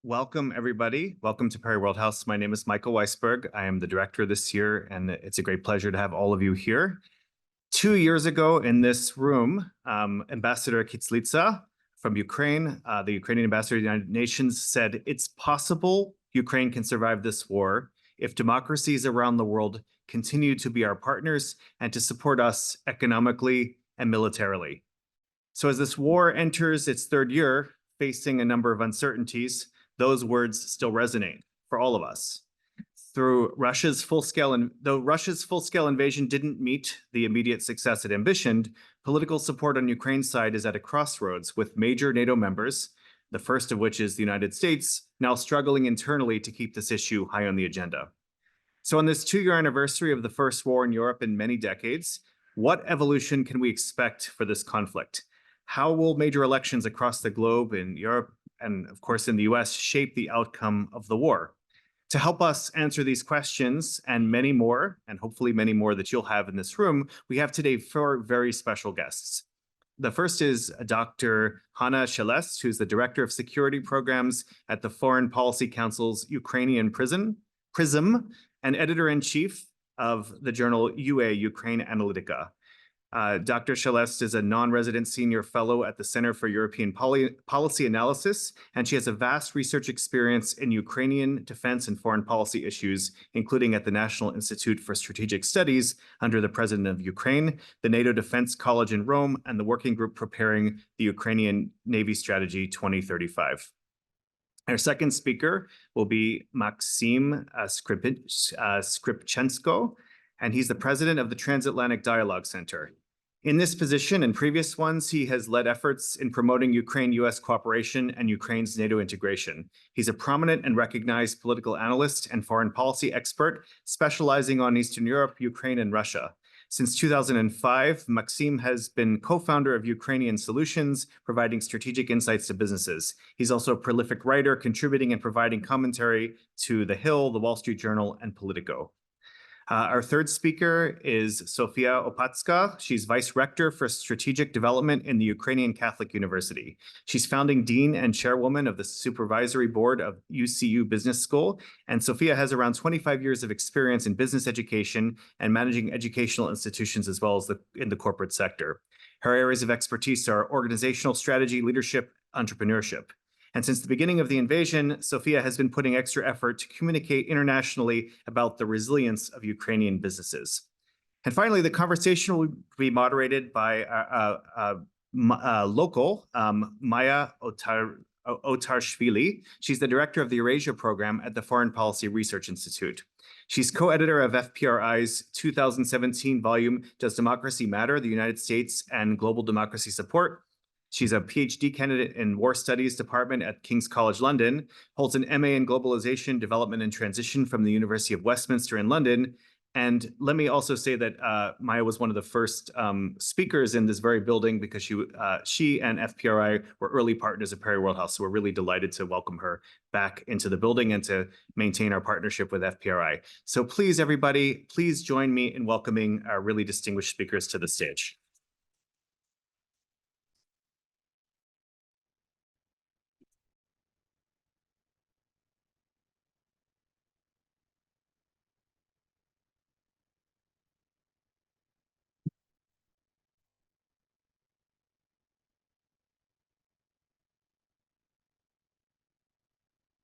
Welcome, everybody. Welcome to Perry World House. My name is Michael Weisberg. I am the director this year, and it's a great pleasure to have all of you here. 2 years ago in this room, Ambassador Kyslytsya from Ukraine, the Ukrainian ambassador to the United Nations, said it's possible Ukraine can survive this war if democracies around the world continue to be our partners and to support us economically and militarily. So as this war enters its third year, facing a number of uncertainties, those words still resonate for all of us. Though Russia's full-scale invasion didn't meet the immediate success it ambitioned, political support on Ukraine's side is at a crossroads, with major NATO members, the first of which is the United States, now struggling internally to keep this issue high on the agenda. So on this 2-year anniversary of the first war in Europe in many decades, what evolution can we expect for this conflict? How will major elections across the globe in Europe and, of course, in the US shape the outcome of the war? To help us answer these questions and many more, and hopefully many more that you'll have in this room, we have today 4 very special guests. The first is Dr. Hanna Shelest, who's the Director of Security Programs at the Foreign Policy Council's Ukrainian PRISM, and Editor-in-Chief of the journal UA Ukraine Analytica. Dr. Shelest is a non-resident senior fellow at the Center for European Policy Analysis, and she has a vast research experience in Ukrainian defense and foreign policy issues, including at the National Institute for Strategic Studies under the President of Ukraine, the NATO Defense College in Rome, and the working group preparing the Ukrainian Navy Strategy 2035. Our second speaker will be Maxim Skripchenko, and he's the president of the Transatlantic Dialogue Center. In this position and previous ones, he has led efforts in promoting Ukraine-US cooperation and Ukraine's NATO integration. He's a prominent and recognized political analyst and foreign policy expert, specializing on Eastern Europe, Ukraine, and Russia. Since 2005, Maxim has been co-founder of Ukrainian Solutions, providing strategic insights to businesses. He's also a prolific writer, contributing and providing commentary to The Hill, The Wall Street Journal, and Politico. Our third speaker is Sofia Opatska. She's Vice Rector for Strategic Development in the Ukrainian Catholic University. She's founding dean and chairwoman of the supervisory board of UCU Business School, and Sofia has around 25 years of experience in business education and managing educational institutions as well as in the corporate sector. Her areas of expertise are organizational strategy, leadership, entrepreneurship. And since the beginning of the invasion, Sofia has been putting extra effort to communicate internationally about the resilience of Ukrainian businesses. And finally, the conversation will be moderated by local Maya Otarshvili. She's the director of the Eurasia program at the Foreign Policy Research Institute. She's co-editor of FPRI's 2017 volume, Does Democracy Matter? The United States and Global Democracy Support. She's a PhD candidate in War Studies Department at King's College London, holds an MA in Globalization, Development, and Transition from the University of Westminster in London. And let me also say that Maya was one of the first speakers in this very building because she and FPRI were early partners at Perry World House. So we're really delighted to welcome her back into the building and to maintain our partnership with FPRI. So please, everybody, please join me in welcoming our really distinguished speakers to the stage.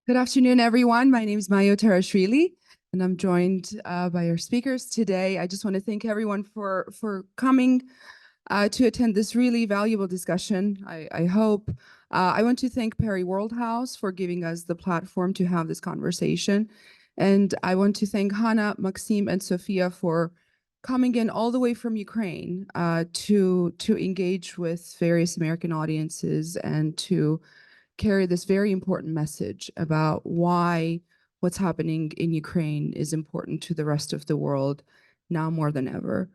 Good afternoon, everyone. My name is Maya Otarshvili, and I'm joined by our speakers today. I just want to thank everyone for coming to attend this really valuable discussion. I hope. I want to thank Perry World House for giving us the platform to have this conversation. And I want to thank Hanna, Maxim, and Sofia for coming in all the way from Ukraine to engage with various American audiences and to carry this very important message about why what's happening in Ukraine is important to the rest of the world now more than ever.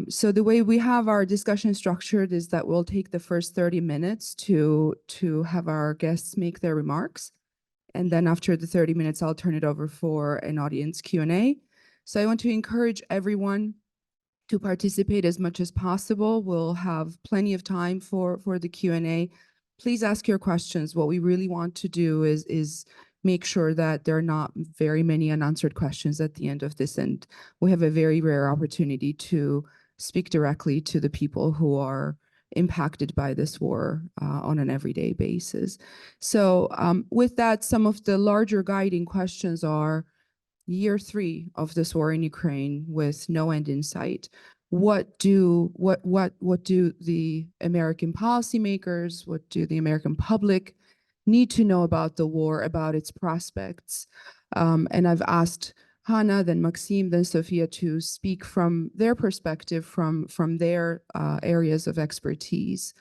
So the way we have our discussion structured is that we'll take the first 30 minutes to have our guests make their remarks. And then after the 30 minutes, I'll turn it over for an audience Q&A. So I want to encourage everyone to participate as much as possible. We'll have plenty of time for the Q&A. please ask your questions. What we really want to do is make sure that there are not very many unanswered questions at the end of this. And we have a very rare opportunity to speak directly to the people who are impacted by this war on an everyday basis. So with that, some of the larger guiding questions are: year 3 of this war in Ukraine with no end in sight. What do the American policymakers, what do the American public need to know about the war, about its prospects? And I've asked Hannah, then Maxime, then Sophia to speak from their perspective, from their areas of expertise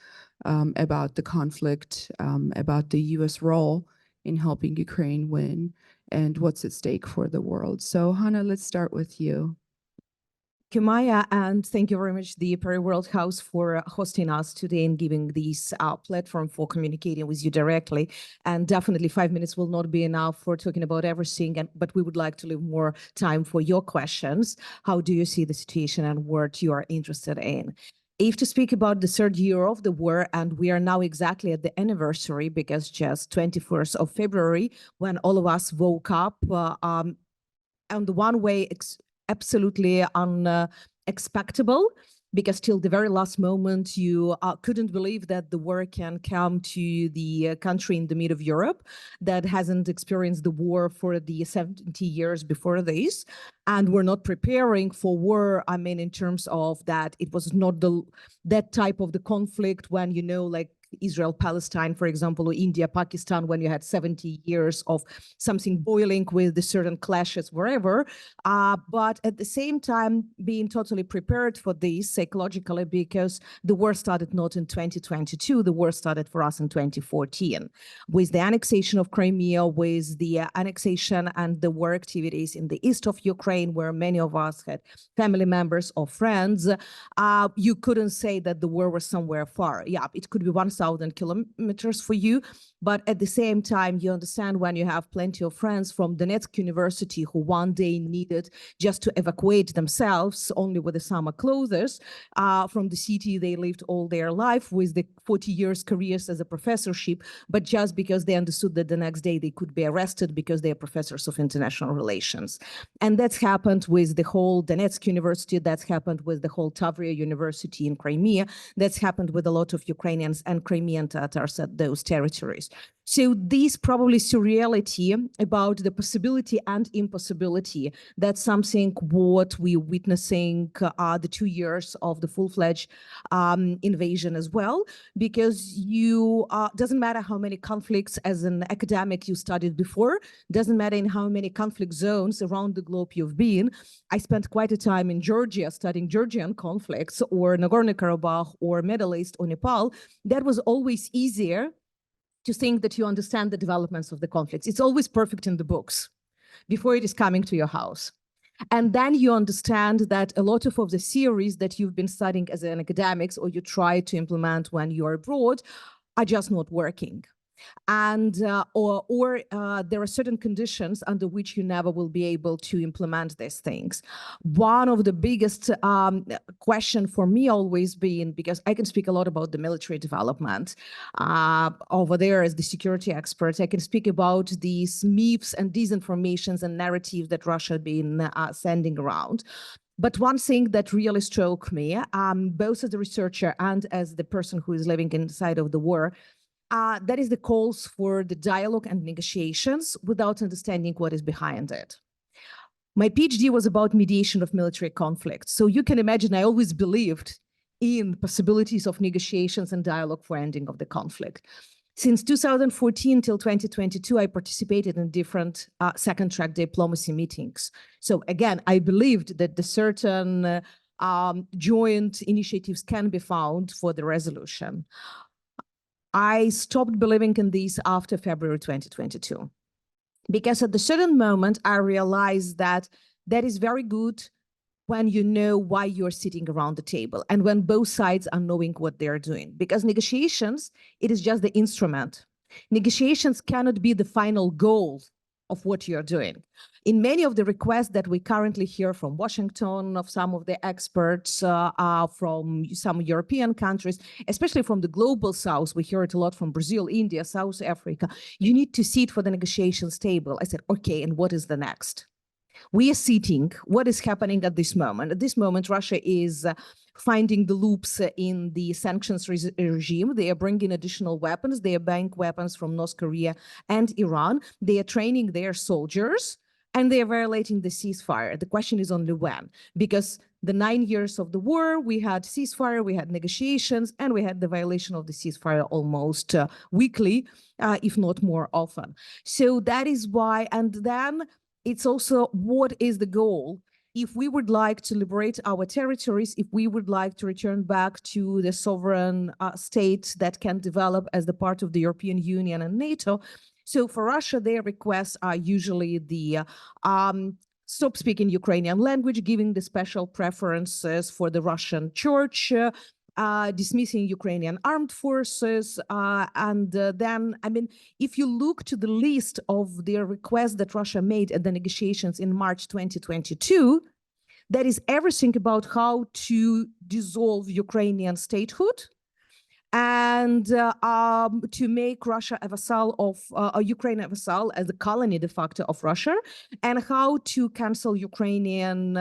about the conflict, about the US role in helping Ukraine win, and what's at stake for the world. So Hannah, let's start with you. Thank you, Maya, and thank you very much, the Perry World House, for hosting us today and giving this platform for communicating with you directly. And definitely 5 minutes will not be enough for talking about everything, but we would like to leave more time for your questions. How do you see the situation and what you are interested in? If to speak about the 3rd year of the war, and we are now exactly at the anniversary, because just 21st of February, when all of us woke up, on the one way, absolutely unexpectable, because till the very last moment, you couldn't believe that the war can come to the country in the middle of Europe that hasn't experienced the war for the 70 years before this. And we're not preparing for war, I mean, in terms of that it was not that type of the conflict when, you know, like Israel, Palestine, for example, or India, Pakistan, when you had 70 years of something boiling with the certain clashes wherever. But at the same time, being totally prepared for this psychologically, because the war started not in 2022, the war started for us in 2014, with the annexation of Crimea, with the annexation and the war activities in the east of Ukraine, where many of us had family members or friends. You couldn't say that the war was somewhere far. Yeah, it could be 1,000 kilometers for you, but at the same time, you understand when you have plenty of friends from Donetsk University who one day needed just to evacuate themselves only with the summer clothes from the city they lived all their life with the 40 years careers as a professorship, but just because they understood that the next day they could be arrested because they are professors of international relations. And that's happened with the whole Donetsk University, that's happened with the whole Tavria University in Crimea, that's happened with a lot of Ukrainians and Crimean Tatars at those territories. So this probably surreality about the possibility and impossibility, that's something what we're witnessing the 2 years of the full-fledged invasion as well, because you doesn't matter how many conflicts as an academic you studied before, doesn't matter in how many conflict zones around the globe you've been. I spent quite a time in Georgia studying Georgian conflicts, or Nagorno-Karabakh, or Middle East, or Nepal. That was always easier to think that you understand the developments of the conflicts. It's always perfect in the books before it is coming to your house. And then you understand that a lot of the theories that you've been studying as an academics, or you try to implement when you're abroad, are just not working. And there are certain conditions under which you never will be able to implement these things. One of the biggest question for me always been, because I can speak a lot about the military development over there as the security expert, I can speak about these myths and disinformations and narratives that Russia been sending around. But one thing that really struck me, both as a researcher and as the person who is living inside of the war, that is the calls for the dialogue and negotiations without understanding what is behind it. My PhD was about mediation of military conflicts. So you can imagine I always believed in possibilities of negotiations and dialogue for ending of the conflict. Since 2014 till 2022, I participated in different second-track diplomacy meetings. So again, I believed that the certain joint initiatives can be found for the resolution. I stopped believing in these after February 2022, because at a certain moment, I realized that that is very good when you know why you're sitting around the table and when both sides are knowing what they're doing. Because negotiations, it is just the instrument. Negotiations cannot be the final goal of what you're doing. In many of the requests that we currently hear from Washington, of some of the experts, from some European countries, especially from the global south, we hear it a lot from Brazil, India, South Africa, you need to sit for the negotiations table. I said, okay, and what is the next? We are sitting. What is happening at this moment? At this moment, Russia is finding the loops in the sanctions regime. They are bringing additional weapons. They are buying weapons from North Korea and Iran. They are training their soldiers, and they are violating the ceasefire. The question is only when, because the 9 years of the war, we had ceasefire, we had negotiations, and we had the violation of the ceasefire almost weekly, if not more often. So that is why, and then it's also what is the goal? If we would like to liberate our territories, if we would like to return back to the sovereign state that can develop as the part of the European Union and NATO. So for Russia, their requests are usually the stop speaking Ukrainian language, giving the special preferences for the Russian church, dismissing Ukrainian armed forces. Then, I mean, if you look to the list of the requests that Russia made at the negotiations in March 2022, that is everything about how to dissolve Ukrainian statehood and to make Russia a vassal of Ukraine a vassal as a colony de facto of Russia, and how to cancel Ukrainian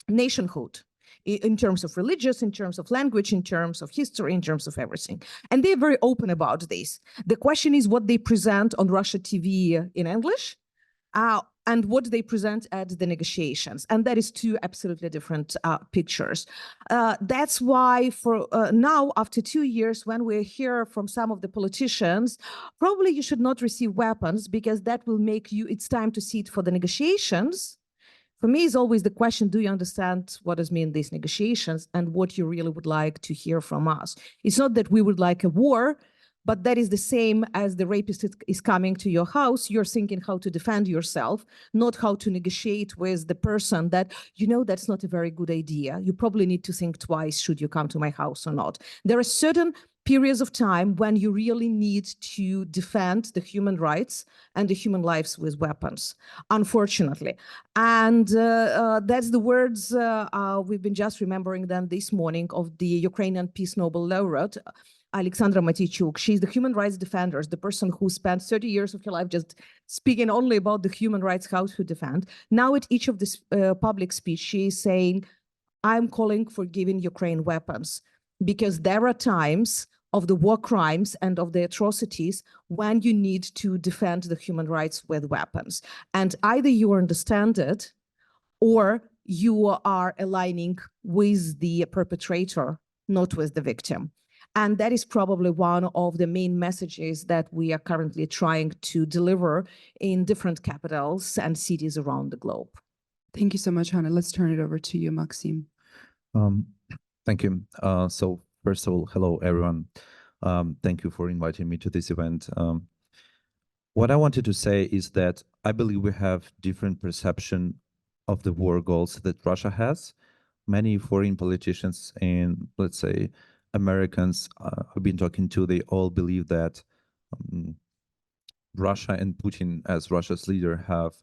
nationhood in terms of religious, in terms of language, in terms of history, in terms of everything. And they're very open about this. The question is what they present on Russia TV in English and what they present at the negotiations. And that is two absolutely different pictures. That's why for now, after 2 years, when we hear from some of the politicians, probably you should not receive weapons because that will make you, it's time to sit for the negotiations. For me, is always the question, do you understand what does mean these negotiations and what you really would like to hear from us? It's not that we would like a war, but that is the same as the rapist is coming to your house. You're thinking how to defend yourself, not how to negotiate with the person that, you know, that's not a very good idea. You probably need to think twice, should you come to my house or not? There are certain periods of time when you really need to defend the human rights and the human lives with weapons, unfortunately. And that's the words we've been just remembering them this morning of the Ukrainian Peace Nobel laureate, Alexandra Mateichuk. She's the human rights defender, the person who spent 30 years of her life just speaking only about the human rights, how to defend. Now at each of this public speech, she is saying, I'm calling for giving Ukraine weapons, because there are times of the war crimes and of the atrocities when you need to defend the human rights with weapons. And either you understand it or you are aligning with the perpetrator, not with the victim. And that is probably one of the main messages that we are currently trying to deliver in different capitals and cities around the globe. Thank you so much, Hannah. Let's turn it over to you, Maxim. Thank you. So first of all, hello, everyone. Thank you for inviting me to this event. What I wanted to say is that I believe we have different perception of the war goals that Russia has. Many foreign politicians and, let's say, Americans I've been talking to, they all believe that Russia and Putin as Russia's leader have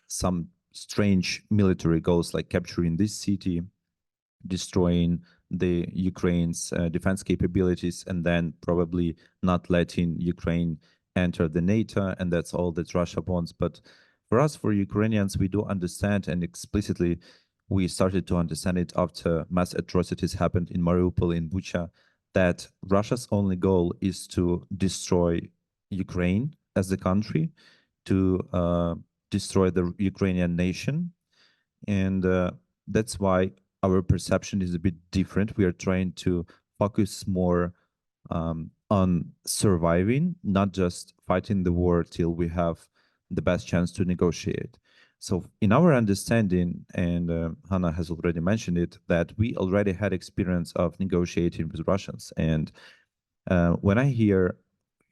some strange military goals, like capturing this city, destroying the Ukraine's defense capabilities, and then probably not letting Ukraine enter the NATO, and that's all that Russia wants. But for us, for Ukrainians, we do understand, and explicitly we started to understand it after mass atrocities happened in Mariupol, in Bucha, that Russia's only goal is to destroy Ukraine as a country, to destroy the Ukrainian nation. And that's why our perception is a bit different. We are trying to focus more on surviving, not just fighting the war till we have the best chance to negotiate. So in our understanding, and Hannah has already mentioned it, that we already had experience of negotiating with Russians. And when I hear,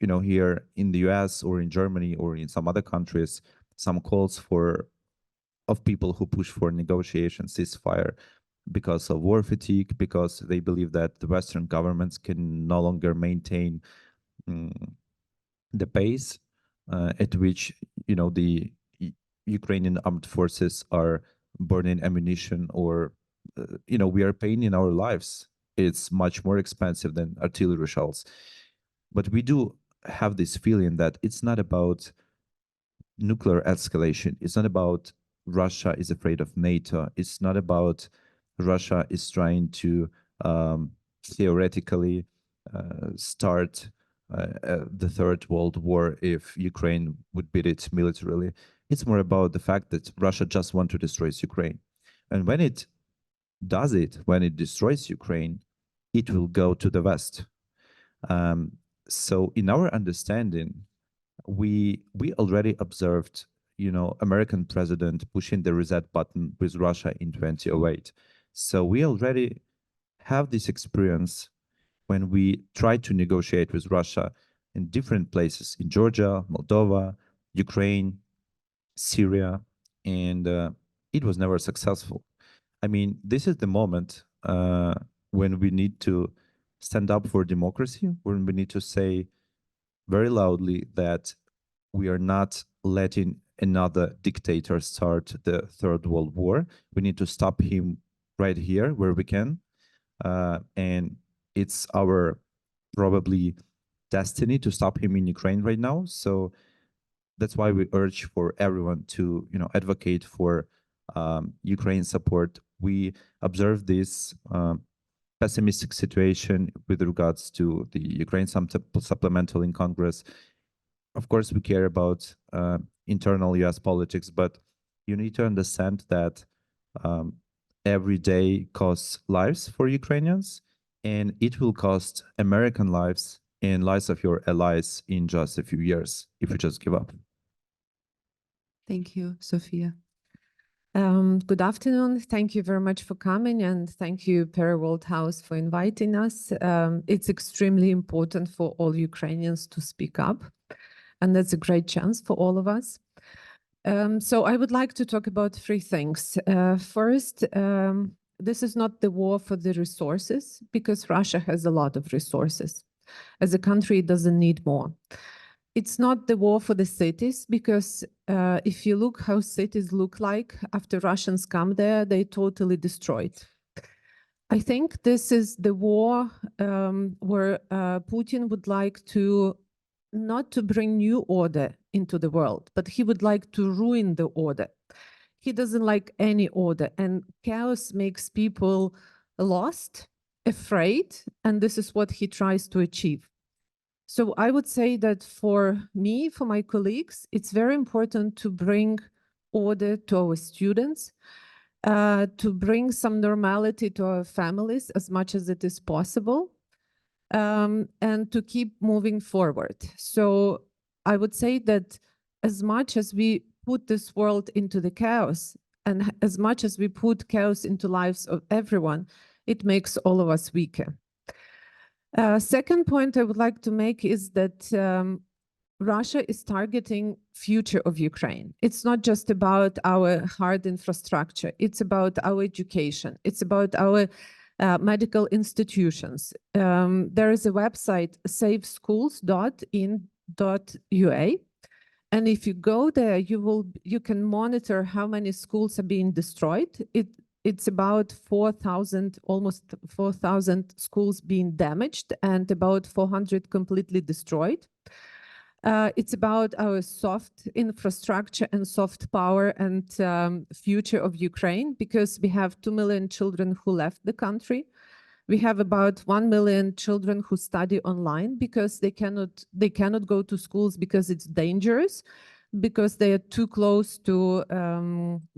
you know, here in the US or in Germany or in some other countries, some calls of people who push for negotiation, ceasefire, because of war fatigue, because they believe that the Western governments can no longer maintain the pace, at which the Ukrainian armed forces are burning ammunition, or we are paying in our lives. It's much more expensive than artillery shells. But we do have this feeling that it's not about nuclear escalation. It's not about Russia is afraid of NATO. It's not about Russia is trying to theoretically start the Third World War if Ukraine would beat it militarily. It's more about the fact that Russia just wants to destroy Ukraine. And when it does it, when it destroys Ukraine, it will go to the West. So in our understanding, we already observed, American president pushing the reset button with Russia in 2008. So we already have this experience when we tried to negotiate with Russia in different places, in Georgia, Moldova, Ukraine, Syria, and it was never successful. I mean, this is the moment when we need to stand up for democracy, when we need to say very loudly that we are not letting another dictator start the Third World War. We need to stop him right here where we can. And it's our probably destiny to stop him in Ukraine right now. So that's why we urge for everyone to, advocate for Ukraine support. We observe this pessimistic situation with regards to the Ukraine supplemental in Congress. Of course, we care about internal US politics, but you need to understand that every day costs lives for Ukrainians, and it will cost American lives and lives of your allies in just a few years if you just give up. Thank you, Sophia. Good afternoon. Thank you very much for coming, and thank you, Perry World House, for inviting us. It's extremely important for all Ukrainians to speak up, and that's a great chance for all of us. So I would like to talk about three things. First, this is not the war for the resources, because Russia has a lot of resources. As a country, it doesn't need more. It's not the war for the cities, because if you look how cities look like after Russians come there, they totally destroyed. I think this is the war where Putin would like to not to bring new order into the world, but he would like to ruin the order. He doesn't like any order, and chaos makes people lost, afraid, and this is what he tries to achieve. So I would say that for me, for my colleagues, it's very important to bring order to our students, to bring some normality to our families as much as it is possible, and to keep moving forward. So I would say that as much as we put this world into the chaos, and as much as we put chaos into lives of everyone, it makes all of us weaker. Second point I would like to make is that Russia is targeting future of Ukraine. It's not just about our hard infrastructure. It's about our education. It's about our medical institutions. There is a website, safeschools.in.ua. And if you go there, you can monitor how many schools are being destroyed. It's about 4,000, almost 4,000 schools being damaged, and about 400 completely destroyed. It's about our soft infrastructure and soft power and future of Ukraine, because we have 2 million children who left the country. We have about 1 million children who study online because they cannot go to schools because it's dangerous, because they are too close to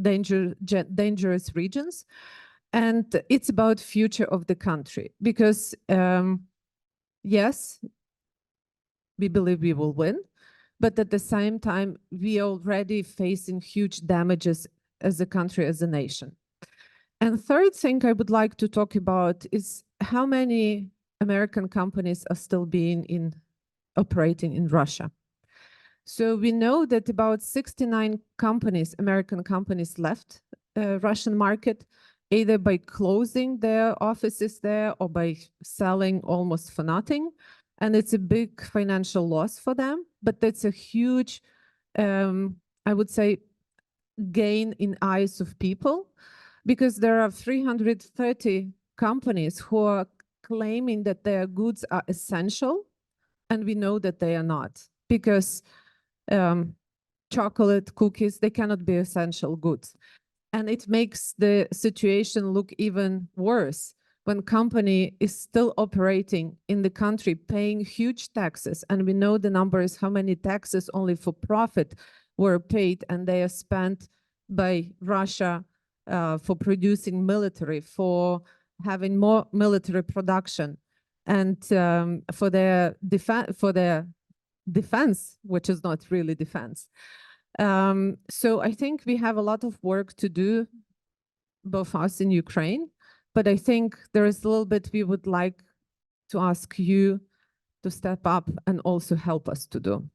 dangerous regions. And it's about future of the country, because yes, we believe we will win, but at the same time, we are already facing huge damages as a country, as a nation. And third thing I would like to talk about is how many American companies are still operating in Russia. So we know that about 69 companies, American companies, left Russian market, either by closing their offices there or by selling almost for nothing. And it's a big financial loss for them. but that's a huge, I would say, gain in eyes of people, because there are 330 companies who are claiming that their goods are essential, and we know that they are not, because chocolate, cookies, they cannot be essential goods. And it makes the situation look even worse when company is still operating in the country, paying huge taxes. And we know the numbers, how many taxes only for profit were paid, and they are spent by Russia for producing military, for having more military production, and for their defense, which is not really defense. So I think we have a lot of work to do, both us in Ukraine, but I think there is a little bit we would like to ask you to step up and also help us to do.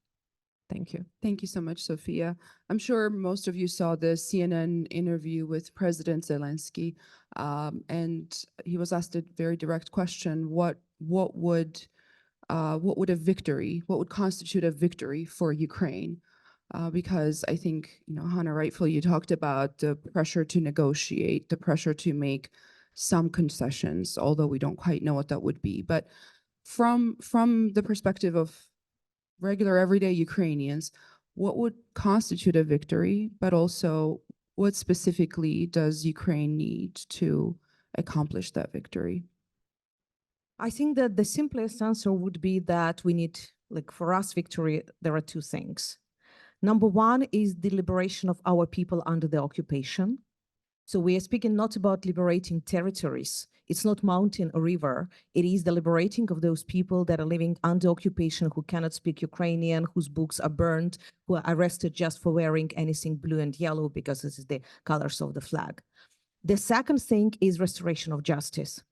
Thank you. Thank you so much, Sophia. I'm sure most of you saw the CNN interview with President Zelenskyy, and he was asked a very direct question: what would constitute a victory for Ukraine? Because I think, Hannah, rightfully, you talked about the pressure to negotiate, the pressure to make some concessions, although we don't quite know what that would be. But from the perspective of regular, everyday Ukrainians, what would constitute a victory, but also what specifically does Ukraine need to accomplish that victory? I think that the simplest answer would be that we need, for us, victory, there are two things. Number one is the liberation of our people under the occupation. So we are speaking not about liberating territories. It's not mountain or river. It is the liberating of those people that are living under occupation, who cannot speak Ukrainian, whose books are burned, who are arrested just for wearing anything blue and yellow because this is the colors of the flag. The second thing is restoration of justice.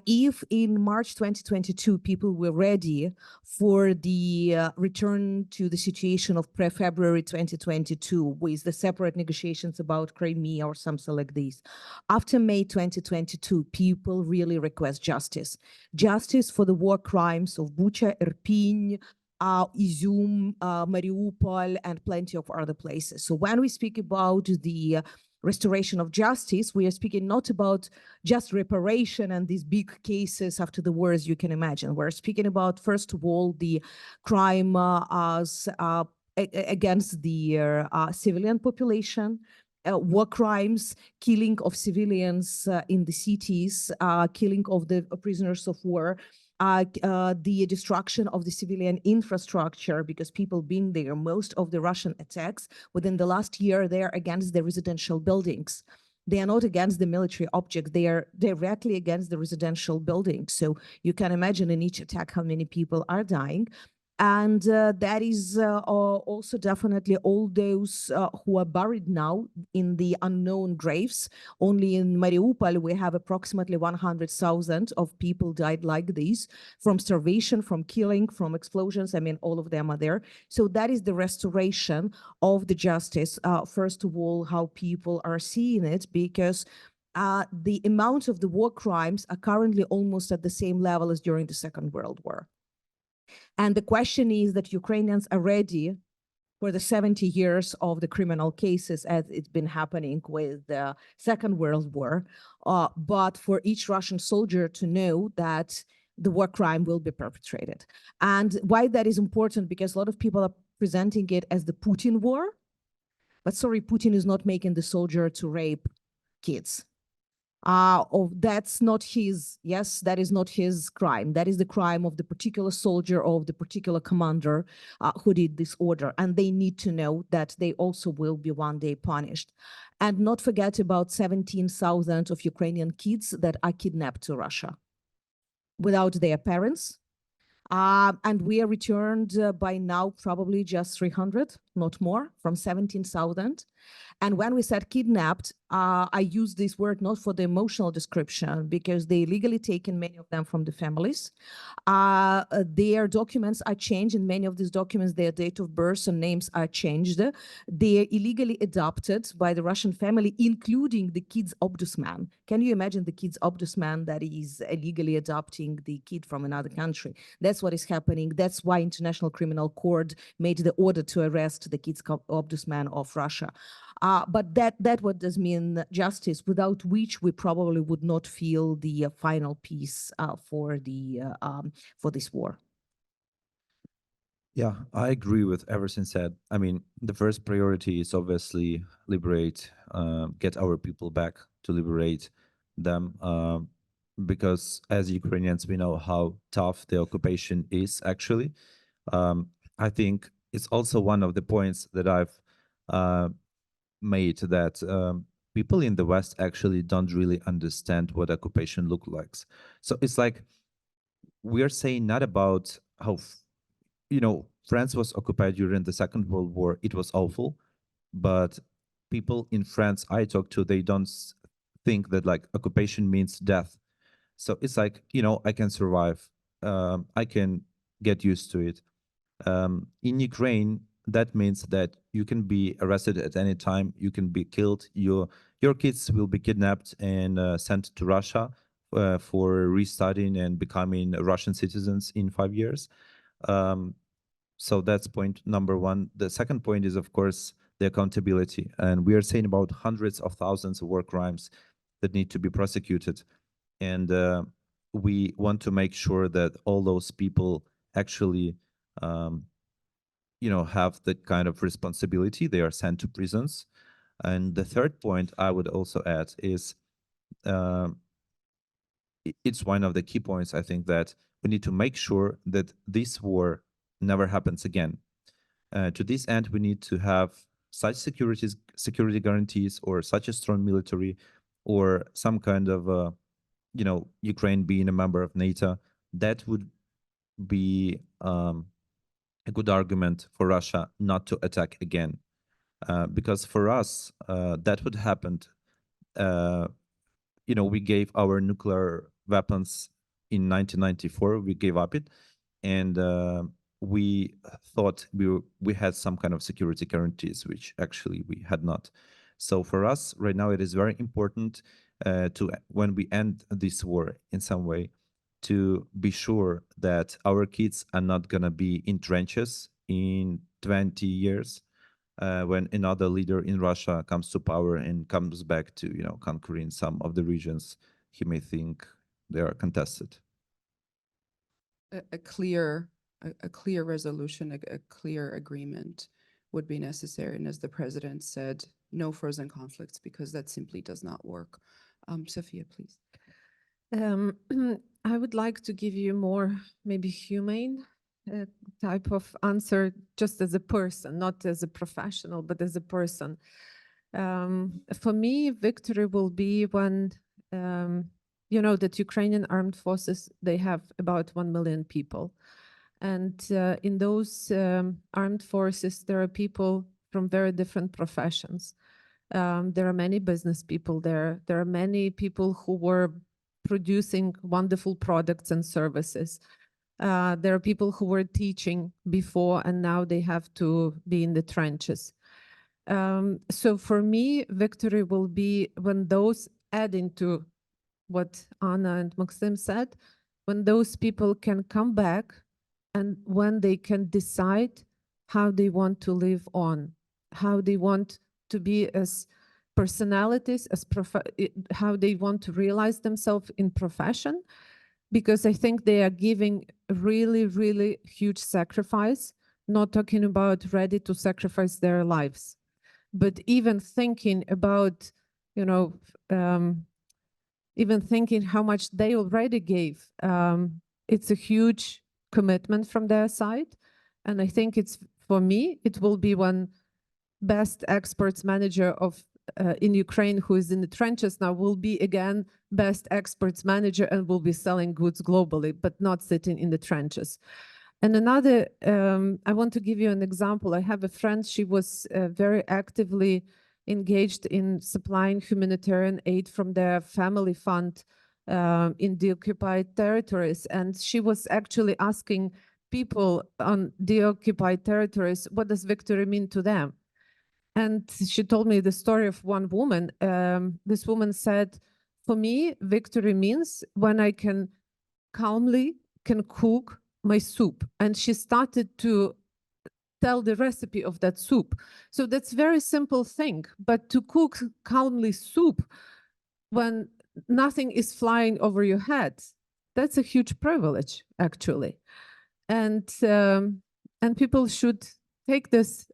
If in March 2022, people were ready for the return to the situation of pre-February 2022 with the separate negotiations about Crimea or something like this, after May 2022, people really request justice. Justice for the war crimes of Bucha, Irpin, Izum, Mariupol, and plenty of other places. So when we speak about the restoration of justice, we are speaking not about just reparation and these big cases after the wars you can imagine. We're speaking about, first of all, the crime against the civilian population, war crimes, killing of civilians in the cities, killing of the prisoners of war, the destruction of the civilian infrastructure, because people being there, most of the Russian attacks within the last year, they are against the residential buildings. They are not against the military objects. They are directly against the residential buildings. So you can imagine in each attack how many people are dying. And that is also definitely all those who are buried now in the unknown graves. Only in Mariupol, we have approximately 100,000 of people died like this, from starvation, from killing, from explosions. I mean, all of them are there. So that is the restoration of the justice. First of all, how people are seeing it, because the amount of the war crimes are currently almost at the same level as during the Second World War. And the question is that Ukrainians are ready for the 70 years of the criminal cases as it's been happening with the Second World War, but for each Russian soldier to know that the war crime will be perpetrated. And why that is important, because a lot of people are presenting it as the Putin war, but sorry, Putin is not making the soldier to rape kids. That's not his, yes, that is not his crime. That is the crime of the particular soldier, of the particular commander who did this order. And they need to know that they also will be one day punished. And not forget about 17,000 of Ukrainian kids that are kidnapped to Russia without their parents. And we are returned by now probably just 300 not more, from 17,000. And when we said kidnapped, I use this word not for the emotional description, because they illegally taken many of them from the families. Their documents are changed. In many of these documents, their date of birth and names are changed. They are illegally adopted by the Russian family, including the kids' ombudsman. Can you imagine the kids' ombudsman that is illegally adopting the kid from another country? That's what is happening. That's why International Criminal Court made the order to arrest the kids' ombudsman of Russia. But that what does mean justice, without which we probably would not feel the final peace for this war. Yeah, I agree with everything said. I mean, the first priority is obviously liberate, get our people back, to liberate them, because as Ukrainians, we know how tough the occupation is actually. I think it's also one of the points that I've made, that people in the West actually don't really understand what occupation looks like. So it's like we are saying not about how France was occupied during the Second World War. It was awful, but people in France I talk to, they don't think that like occupation means death. So it's like, I can survive. I can get used to it. In Ukraine, that means that you can be arrested at any time. You can be killed. Your kids will be kidnapped and sent to Russia for restudying and becoming Russian citizens in 5 years. So that's point number one. The second point is, of course, the accountability. And we are saying about hundreds of thousands of war crimes that need to be prosecuted. And we want to make sure that all those people actually, have that kind of responsibility. They are sent to prisons. And the third point I would also add is, it's one of the key points, I think, that we need to make sure that this war never happens again. To this end, we need to have such security guarantees, or such a strong military, or some kind of, Ukraine being a member of NATO. That would be a good argument for Russia not to attack again. Because for us, that would happen. We gave our nuclear weapons in 1994. We gave up it, and we thought we had some kind of security guarantees, which actually we had not. So for us right now, it is very important when we end this war in some way, to be sure that our kids are not going to be in trenches in 20 years when another leader in Russia comes to power and comes back to, conquering some of the regions he may think they are contested. A clear resolution, a clear agreement would be necessary. And as the president said, no frozen conflicts, because that simply does not work. Sophia, please. I would like to give you more maybe humane type of answer, just as a person, not as a professional, but as a person. For me, victory will be when, that Ukrainian armed forces, they have about 1 million people. And in those armed forces, there are people from very different professions. There are many business people there. There are many people who were producing wonderful products and services. There are people who were teaching before, and now they have to be in the trenches. So for me, victory will be when those, adding to what Anna and Maxim said, when those people can come back and when they can decide how they want to live on, how they want to be as personalities, how they want to realize themselves in profession, because I think they are giving really, really huge sacrifice, not talking about ready to sacrifice their lives, but even thinking about, even thinking how much they already gave. It's a huge commitment from their side. And I think for me, it will be one best exports manager in Ukraine who is in the trenches now will be again best exports manager and will be selling goods globally, but not sitting in the trenches. And another, I want to give you an example. I have a friend, she was very actively engaged in supplying humanitarian aid from their family fund in the occupied territories. And she was actually asking people on the occupied territories, what does victory mean to them? And she told me the story of one woman. This woman said, for me, victory means when I can calmly can cook my soup. And she started to tell the recipe of that soup. So that's very simple thing, but to cook calmly soup when nothing is flying over your head, that's a huge privilege, actually. And people should take this,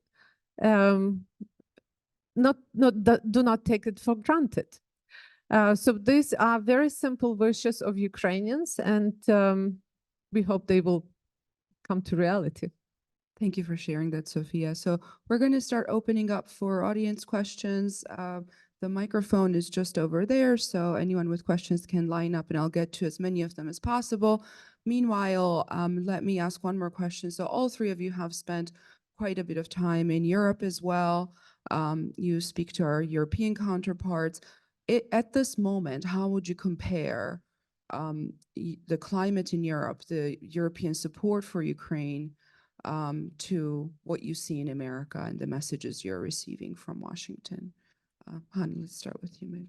do not take it for granted. So these are very simple wishes of Ukrainians, and we hope they will come to reality. Thank you for sharing that, Sophia. So we're going to start opening up for audience questions. The microphone is just over there, so anyone with questions can line up and I'll get to as many of them as possible. Meanwhile, let me ask one more question. So all three of you have spent quite a bit of time in Europe as well. You speak to our European counterparts. At this moment, how would you compare the climate in Europe, the European support for Ukraine, to what you see in America and the messages you're receiving from Washington? Hani, let's start with you, maybe.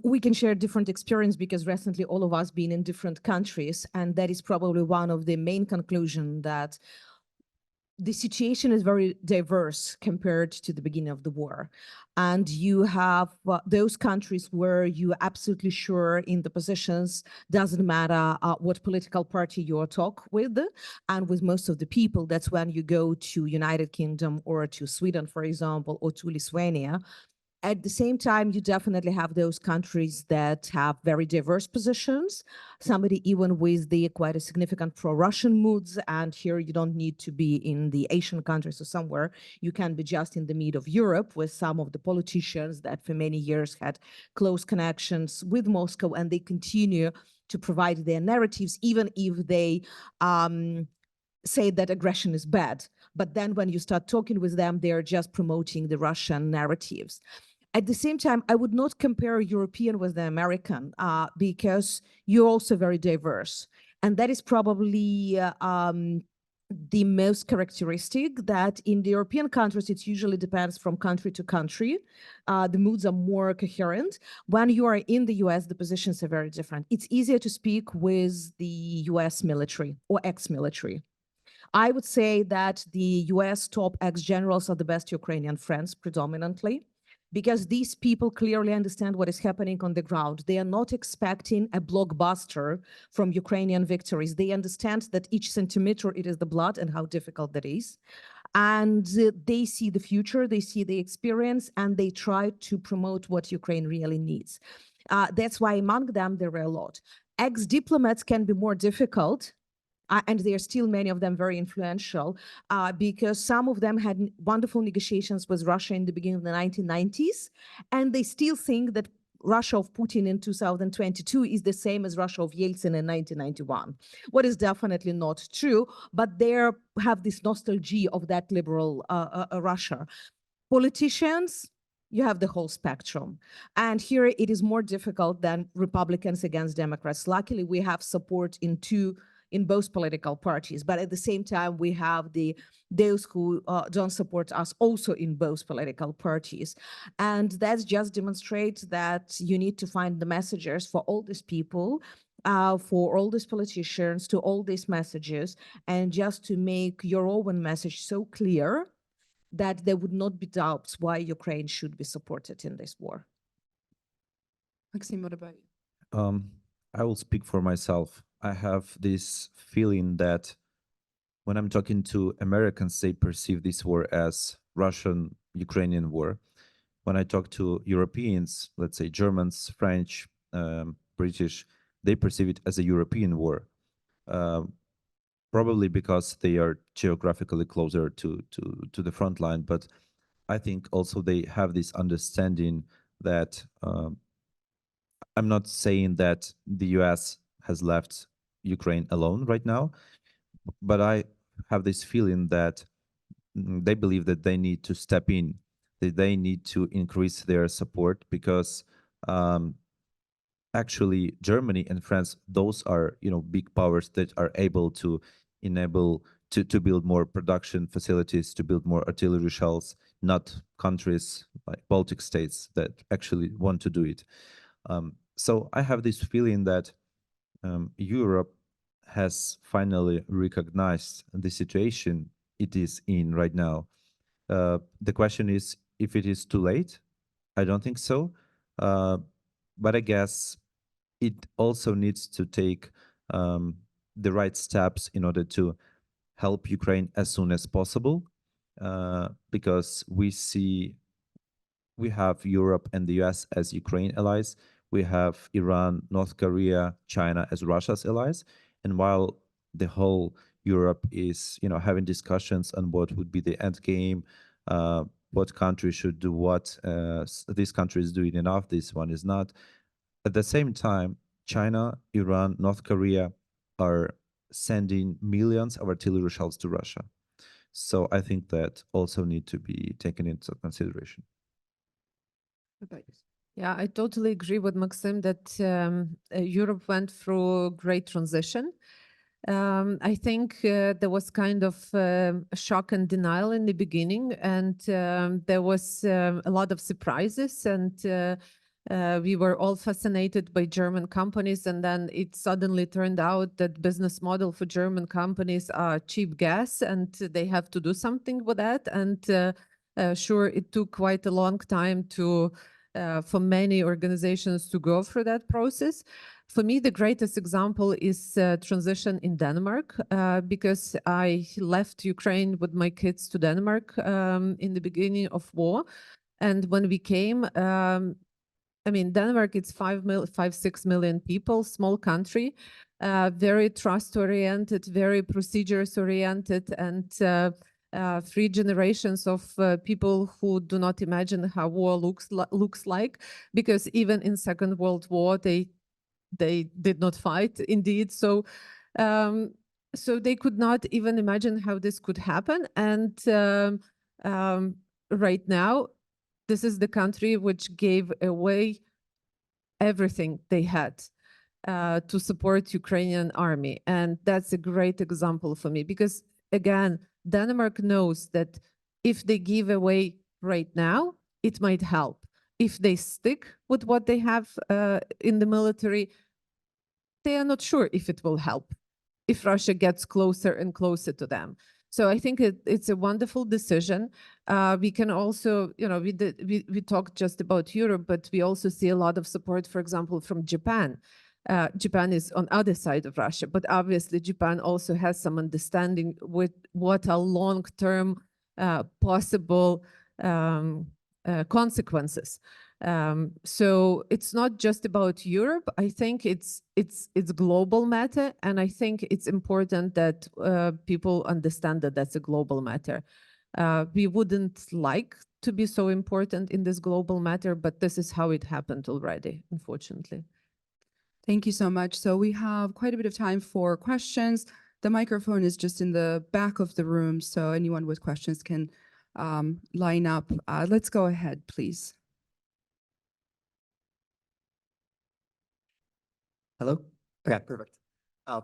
We can share different experience because recently all of us been in different countries, and that is probably one of the main conclusion that the situation is very diverse compared to the beginning of the war. And you have those countries where you're absolutely sure in the positions, doesn't matter what political party you talk with. And with most of the people, that's when you go to United Kingdom or to Sweden, for example, or to Lithuania. At the same time, you definitely have those countries that have very diverse positions, somebody even with the quite a significant pro-Russian moods. And here you don't need to be in the Asian countries or somewhere. You can be just in the mid of Europe with some of the politicians that for many years had close connections with Moscow, and they continue to provide their narratives, even if they say that aggression is bad. But then when you start talking with them, they're just promoting the Russian narratives. At the same time, I would not compare European with the American because you're also very diverse. And that is probably the most characteristic, that in the European countries, it usually depends from country to country. The moods are more coherent. When you are in the US, the positions are very different. It's easier to speak with the US military or ex-military. I would say that the US top ex-generals are the best Ukrainian friends predominantly, because these people clearly understand what is happening on the ground. They are not expecting a blockbuster from Ukrainian victories. They understand that each centimeter, it is the blood and how difficult that is. And they see the future, they see the experience, and they try to promote what Ukraine really needs. That's why among them, there are a lot. Ex-diplomats can be more difficult. And there are still many of them very influential because some of them had wonderful negotiations with Russia in the beginning of the 1990s, and they still think that Russia of Putin in 2022 is the same as Russia of Yeltsin in 1991. What is definitely not true, but they have this nostalgia of that liberal Russia. Politicians, you have the whole spectrum. And here it is more difficult than Republicans against Democrats. Luckily, we have support in both political parties, but at the same time, we have those who don't support us also in both political parties. And that just demonstrates that you need to find the messengers for all these people, for all these politicians, to all these messages, and just to make your own message so clear that there would not be doubts why Ukraine should be supported in this war. Maxime, what about you? I will speak for myself. I have this feeling that when I'm talking to Americans, they perceive this war as Russian-Ukrainian war. When I talk to Europeans, let's say Germans, French, British, they perceive it as a European war, probably because they are geographically closer to the front line. But I think also they have this understanding that I'm not saying that the US has left Ukraine alone right now, but I have this feeling that they believe that they need to step in, that they need to increase their support because actually Germany and France, those are, big powers that are able to enable to build more production facilities, to build more artillery shells, not countries like Baltic states that actually want to do it. So I have this feeling that Europe has finally recognized the situation it is in right now. The question is if it is too late. I don't think so. But I guess it also needs to take the right steps in order to help Ukraine as soon as possible, because we have Europe and the US as Ukraine allies. We have Iran, North Korea, China as Russia's allies. And while the whole Europe is, having discussions on what would be the end game, what country should do what, this country is doing enough, this one is not. At the same time, China, Iran, North Korea are sending millions of artillery shells to Russia. So I think that also need to be taken into consideration. Yeah, I totally agree with Maxim that Europe went through a great transition. I think there was kind of shock and denial in the beginning, and there was a lot of surprises, and we were all fascinated by German companies, and then it suddenly turned out that business model for German companies are cheap gas, and they have to do something with that. And sure, it took quite a long time to for many organizations to go through that process. For me, the greatest example is transition in Denmark, because I left Ukraine with my kids to Denmark in the beginning of war. And when we came, I mean, Denmark, it's 6 million people, small country, very trust-oriented, very procedures-oriented, and 3 generations of people who do not imagine how war looks like, because even in Second World War, they did not fight, indeed. So so they could not even imagine how this could happen. And right now, this is the country which gave away everything they had to support Ukrainian army. And that's a great example for me, because again, Denmark knows that if they give away right now, it might help. If they stick with what they have in the military, they are not sure if it will help, if Russia gets closer and closer to them. So I think it's a wonderful decision. We can also, we talked just about Europe, but we also see a lot of support, for example, from Japan. Japan is on other side of Russia, but obviously Japan also has some understanding with what are long-term possible consequences. So it's not just about Europe. I think it's global matter, and I think it's important that people understand that that's a global matter. We wouldn't like to be so important in this global matter, but this is how it happened already, unfortunately. Thank you so much. So we have quite a bit of time for questions. The microphone is just in the back of the room, so anyone with questions can line up. Let's go ahead, please. Hello? Okay, perfect.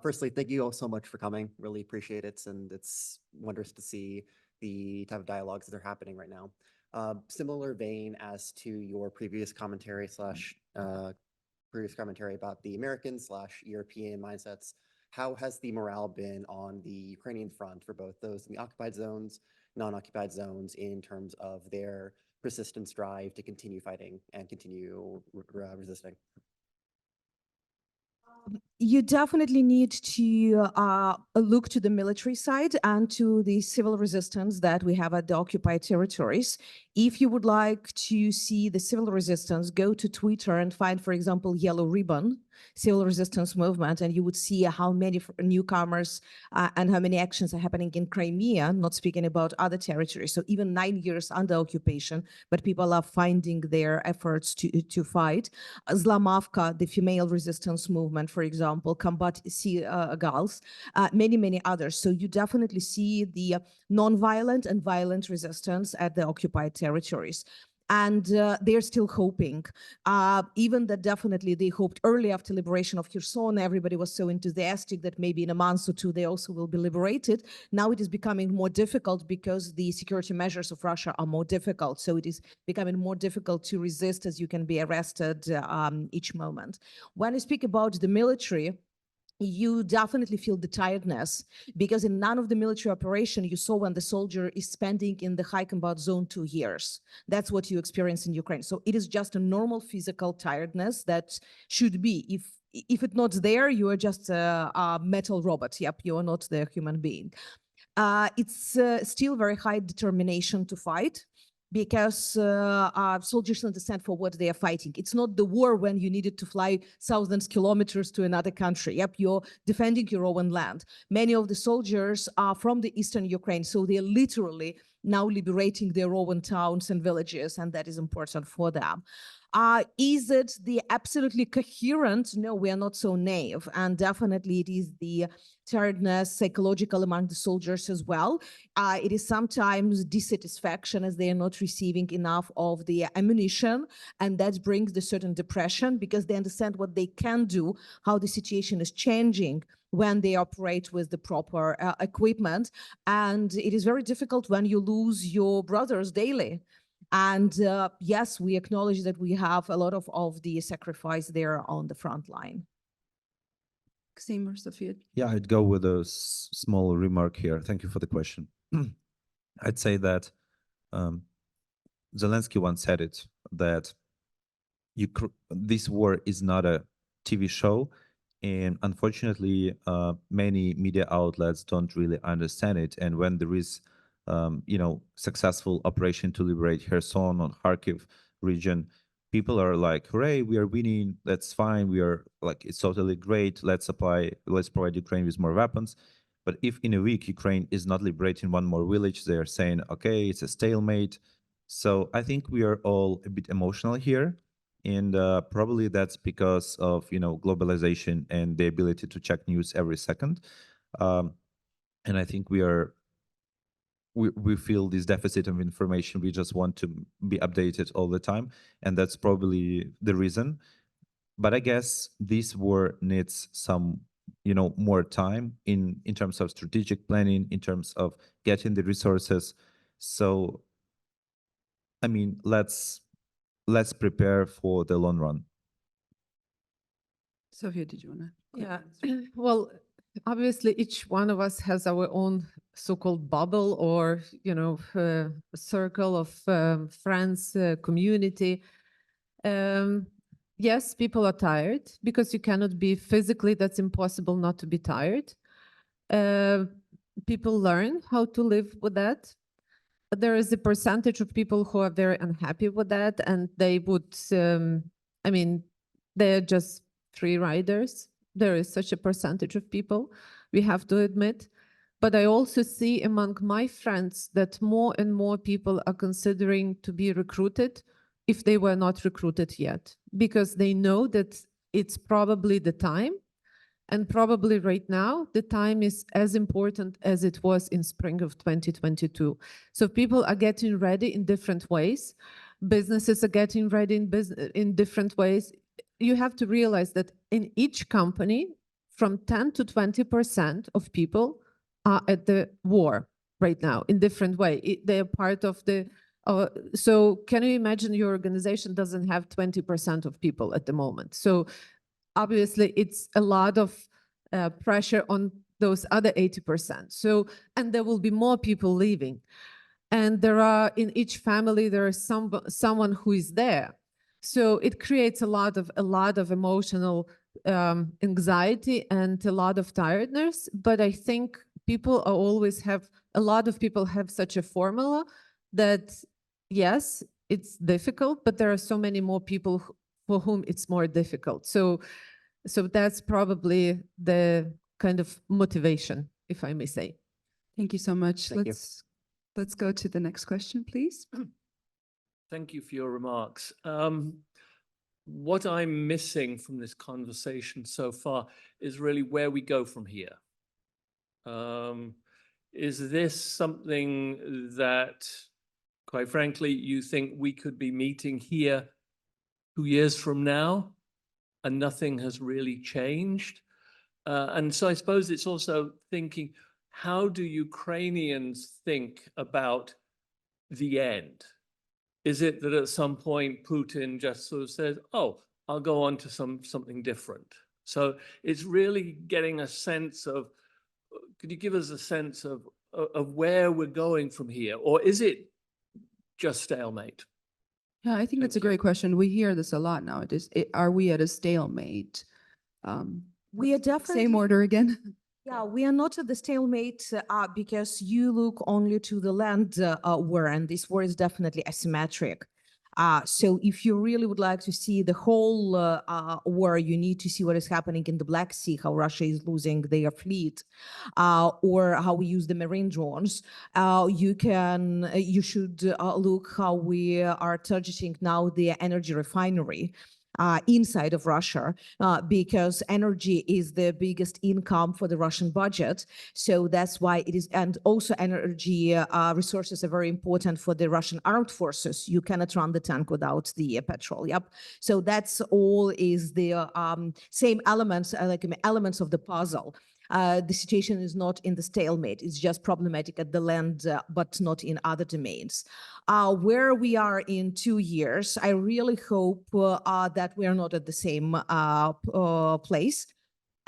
Firstly, thank you all so much for coming. Really appreciate it. And it's wondrous to see the type of dialogues that are happening right now. Similar vein as to your previous commentary about the American/European mindsets. How has the morale been on the Ukrainian front for both those in the occupied zones, non-occupied zones, in terms of their persistence drive to continue fighting and continue resisting? You definitely need to look to the military side and to the civil resistance that we have at the occupied territories. If you would like to see the civil resistance, go to Twitter and find, for example, Yellow Ribbon Civil Resistance Movement, and you would see how many newcomers and how many actions are happening in Crimea, not speaking about other territories. So even 9 years under occupation, but people are finding their efforts to fight. Zlamavka, the female resistance movement, for example, example, combat seagulls, many others. So you definitely see the non-violent and violent resistance at the occupied territories. And they're still hoping, even that definitely they hoped early after liberation of Kherson, everybody was so enthusiastic that maybe in a month or two they also will be liberated. Now it is becoming more difficult because the security measures of Russia are more difficult. So it is becoming more difficult to resist, as you can be arrested each moment. When I speak about the military, you definitely feel the tiredness, because in none of the military operation you saw when the soldier is spending in the high combat zone 2 years. That's what you experience in Ukraine. So it is just a normal physical tiredness that should be. If it's not there, you are just a metal robot. Yep, you are not the human being. It's still very high determination to fight, because soldiers understand for what they are fighting. It's not the war when you needed to fly thousands of kilometers to another country. Yep, you're defending your own land. Many of the soldiers are from the eastern Ukraine, so they're literally now liberating their own towns and villages, and that is important for them. Is it the absolutely coherent? No, we are not so naive. And definitely it is the tiredness, psychological among the soldiers as well. It is sometimes dissatisfaction as they are not receiving enough of the ammunition. And that brings the certain depression, because they understand what they can do, how the situation is changing when they operate with the proper equipment. And it is very difficult when you lose your brothers daily. And yes, we acknowledge that we have a lot of the sacrifice there on the front line. Maxim or Sophia? Yeah, I'd go with a small remark here. Thank you for the question. I'd say that Zelensky once said it, that this war is not a TV show. And unfortunately, many media outlets don't really understand it. And when there is, successful operation to liberate Kherson or Kharkiv region, people are like, hooray, we are winning. That's fine. We are like, it's totally great. Let's provide Ukraine with more weapons. But if in a week Ukraine is not liberating one more village, they are saying, okay, it's a stalemate. So I think we are all a bit emotional here. And probably that's because of, globalization and the ability to check news every second. And I think we feel this deficit of information. We just want to be updated all the time. And that's probably the reason. But I guess this war needs some, more time in terms of strategic planning, in terms of getting the resources. So, I mean, let's prepare for the long run. Sophia, did you want to? Yeah, well, obviously each one of us has our own so-called bubble or, circle of friends, community. Yes, people are tired because you cannot be physically, that's impossible not to be tired. People learn how to live with that. There is a percentage of people who are very unhappy with that, and they would, they're just free riders. There is such a percentage of people, we have to admit. But I also see among my friends that more and more people are considering to be recruited if they were not recruited yet, because they know that it's probably the time. And probably right now, the time is as important as it was in spring of 2022. So people are getting ready in different ways. Businesses are getting ready in different ways. You have to realize that in each company, from 10 to 20% of people are at the war right now in different way. They are part of the, so can you imagine your organization doesn't have 20% of people at the moment? So obviously it's a lot of pressure on those other 80%. So, and there will be more people leaving. And there are, in each family, there is someone who is there. So it creates a lot of emotional anxiety and a lot of tiredness. But I think people are always a lot of people have such a formula that, yes, it's difficult, but there are so many more people for whom it's more difficult. So that's probably the kind of motivation, if I may say. Thank you so much. Thank you. Let's go to the next question, please. Thank you for your remarks. what I'm missing from this conversation so far is really where we go from here. Is this something that, quite frankly, you think we could be meeting here 2 years from now and nothing has really changed? And so I suppose it's also thinking, how do Ukrainians think about the end? Is it that at some point Putin just sort of says, oh, I'll go on to something different? So it's really getting a sense of, could you give us a sense of where we're going from here? Or is it just stalemate? Yeah, I think that's a Thank you. great question. We hear this a lot nowadays. Are we at a stalemate? We are definitely. Same order again. Yeah, we are not at the stalemate because you look only to the land war, and this war is definitely asymmetric. So if you really would like to see the whole war, you need to see what is happening in the Black Sea, how Russia is losing their fleet, or how we use the marine drones. You should look how we are targeting now the energy refinery inside of Russia, because energy is the biggest income for the Russian budget. So that's why it is, and also energy resources are very important for the Russian armed forces. You cannot run the tank without the petrol. Yep. So that's all is the same elements, like elements of the puzzle. The situation is not in the stalemate. It's just problematic at the land, but not in other domains. Where we are in 2 years, I really hope that we are not at the same place.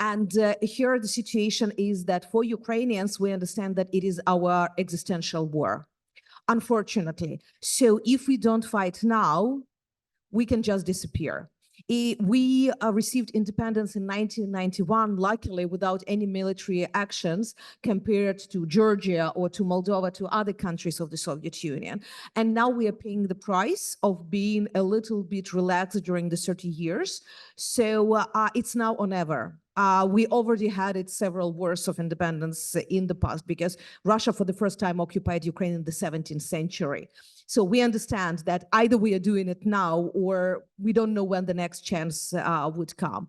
And here the situation is that for Ukrainians, we understand that it is our existential war, unfortunately. So if we don't fight now, we can just disappear. We received independence in 1991, luckily without any military actions compared to Georgia or to Moldova, to other countries of the Soviet Union. And now we are paying the price of being a little bit relaxed during the 30 years. So it's now or never. We already had it several wars of independence in the past, because Russia for the first time occupied Ukraine in the 17th century. So we understand that either we are doing it now or we don't know when the next chance would come.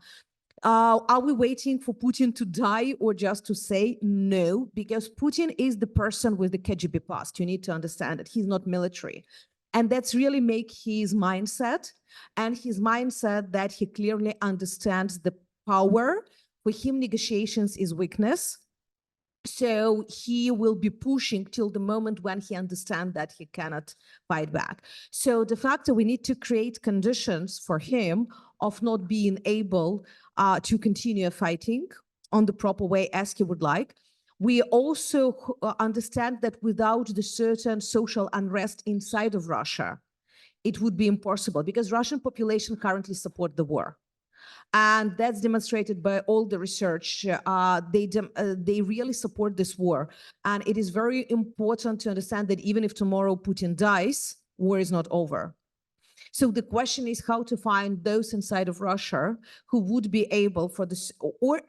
Are we waiting for Putin to die or just to say no? Because Putin is the person with the KGB past. You need to understand that he's not military. And that's really make his mindset, and his mindset that he clearly understands the power. For him, negotiations is weakness. So he will be pushing till the moment when he understands that he cannot fight back. So de facto, we need to create conditions for him of not being able to continue fighting on the proper way as he would like. We also understand that without the certain social unrest inside of Russia, it would be impossible, because Russian population currently support the war. And that's demonstrated by all the research. They really support this war. And it is very important to understand that even if tomorrow Putin dies, war is not over. So the question is how to find those inside of Russia who would be able for this, or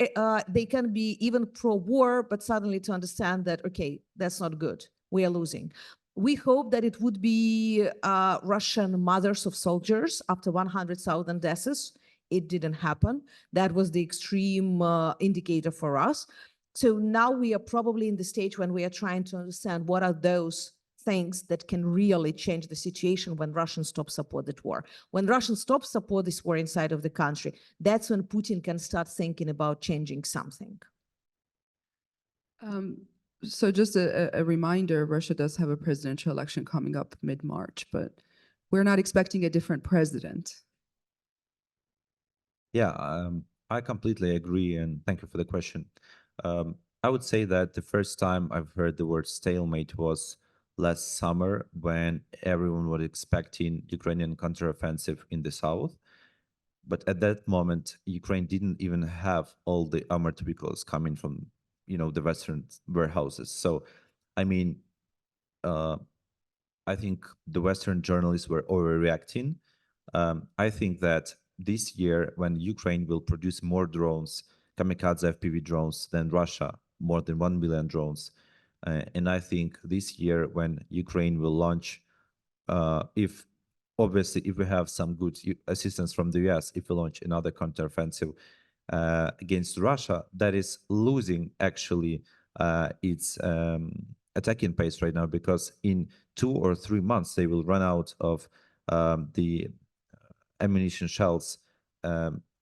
they can be even pro-war, but suddenly to understand that, okay, that's not good. We are losing. We hope that it would be Russian mothers of soldiers after 100,000 deaths. It didn't happen. That was the extreme indicator for us. So now we are probably in the stage when we are trying to understand what are those things that can really change the situation when Russians stop support that war. When Russians stop support this war inside of the country, that's when Putin can start thinking about changing something. So just a reminder, Russia does have a presidential election coming up mid-March, but we're not expecting a different president. Yeah, I completely agree, and thank you for the question. I would say that the first time I've heard the word stalemate was last summer, when everyone was expecting Ukrainian counteroffensive in the south. But at that moment, Ukraine didn't even have all the armored vehicles coming from, the Western warehouses. So, I mean, I think the Western journalists were overreacting. I think that this year, when Ukraine will produce more drones, kamikaze FPV drones, than Russia, more than 1 million drones. And I think this year, when Ukraine will launch, if obviously, if we have some good assistance from the US, if we launch another counteroffensive against Russia, that is losing actually its attacking pace right now, because in 2 or 3 months they will run out of the ammunition shells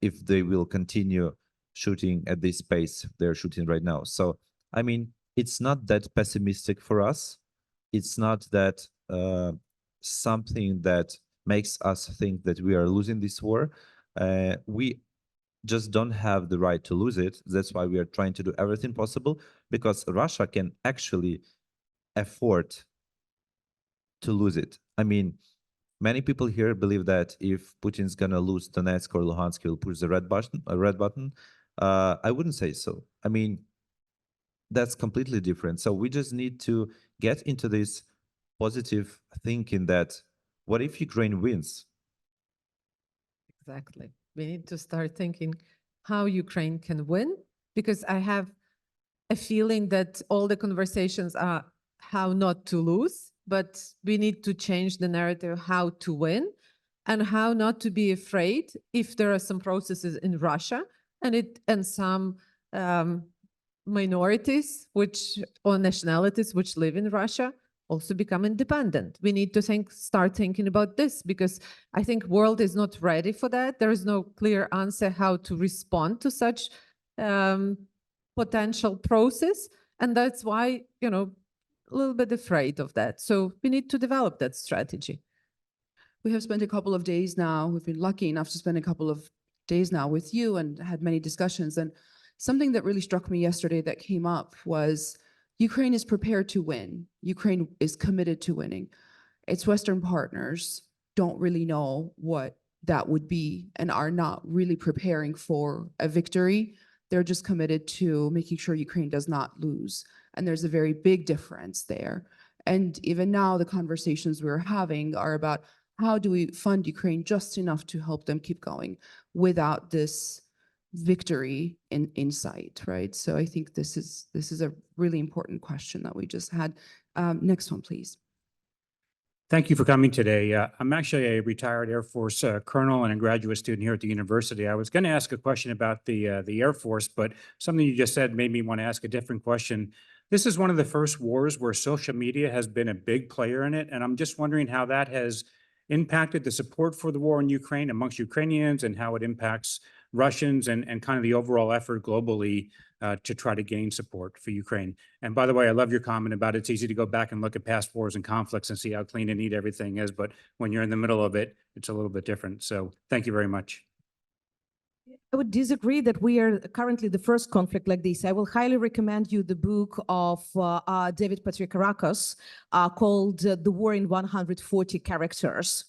if they will continue shooting at this pace they're shooting right now. So, I mean, it's not that pessimistic for us. It's not that something that makes us think that we are losing this war. We just don't have the right to lose it. That's why we are trying to do everything possible, because Russia can actually afford to lose it. I mean, many people here believe that if Putin's gonna lose Donetsk or Luhansk, he'll push the red button. I wouldn't say so. I mean, that's completely different. So we just need to get into this positive thinking that what if Ukraine wins? Exactly. We need to start thinking how Ukraine can win, because I have a feeling that all the conversations are how not to lose, but we need to change the narrative how to win and how not to be afraid if there are some processes in Russia and some minorities or nationalities which live in Russia also become independent. We need to start thinking about this, because I think world is not ready for that. There is no clear answer how to respond to such potential process. And that's why, a little bit afraid of that. So we need to develop that strategy. We have spent a couple of days now, we've been lucky enough to spend a couple of days now with you and had many discussions. And something that really struck me yesterday that came up was Ukraine is prepared to win. Ukraine is committed to winning. Its Western partners don't really know what that would be and are not really preparing for a victory. They're just committed to making sure Ukraine does not lose. And there's a very big difference there. And even now, the conversations we're having are about how do we fund Ukraine just enough to help them keep going without this victory in sight, right? So I think this is a really important question that we just had. Next one, please. Thank you for coming today. I'm actually a retired Air Force colonel and a graduate student here at the university. I was going to ask a question about the Air Force, but something you just said made me want to ask a different question. This is one of the first wars where social media has been a big player in it, and I'm just wondering how that has impacted the support for the war in Ukraine amongst Ukrainians, and how it impacts Russians and kind of the overall effort globally to try to gain support for Ukraine. And by the way, I love your comment about it's easy to go back and look at past wars and conflicts and see how clean and neat everything is, but when you're in the middle of it, it's a little bit different. So thank you very much. I would disagree that we are currently the first conflict like this. I will highly recommend you the book of David Patrikarakos called The War in 140 Characters.